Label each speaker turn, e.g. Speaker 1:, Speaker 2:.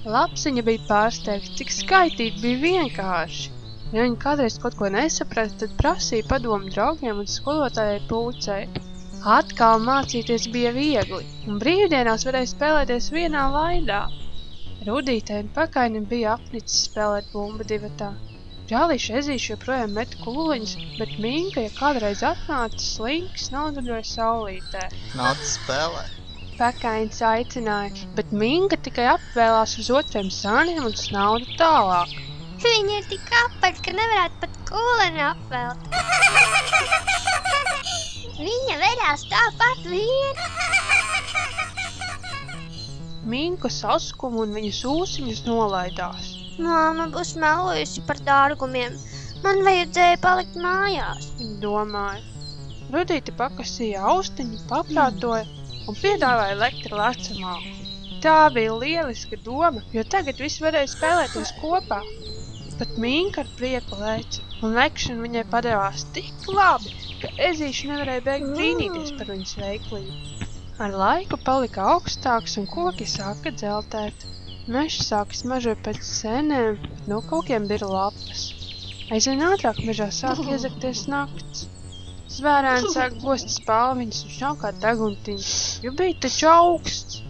Speaker 1: Lapsiņa bija pārsteigta, cik skaitīt bija vienkārši. Ja viņa kādreiz kaut ko nesaprata, tad prasīja padomu draugiem un skolotājai Pūcei. Atkal mācīties bija viegli, un brīvdienās varēja spēlēties vienā laidā. Rudītei un Pakainim bija apnicis spēlēt bumbu divatā. Brālīši Ezīši joprojām meta kūliņus, bet Minka, ja kādreiz atnāca slinks, nauduļoja saulītē.
Speaker 2: Nāc spēlē.
Speaker 1: Pakains aicināja, bet Minka tikai apvēlās uz otriem sāniem un snauda tālāk.
Speaker 3: Viņa ir tik apaļa, ka nevarētu pat kūleni apvelt. Viņa verās tāpat vien.
Speaker 1: Minka saskuma un viņas ūsiņas nolaidās.
Speaker 3: Māma būs melojusi par dārgumiem. Man vajadzēja palikt mājās.
Speaker 1: Viņa domāja. Rudīte pakasīja austiņu, paprātoja un piedāvāja Lektra lecamāku. Tā bija lieliska doma, jo tagad visi varēja spēlēties kopā. Pat Minka ar prieku leca, un lekšana viņai padevās tik labi, ka Ezīši nevarēja beigt brīnīties par viņas veiklību. Ar laiku palika augstāks un koki sāka dzeltēt. Mežs sāka smažot pēc sēnēm, bet no kokiem bira lapas. Aizvien ātrāk mežā sāk iezagties nakts. Zvērēni sāk bost spalviņas un šaukāt deguntiņas, jo bija taču augsts.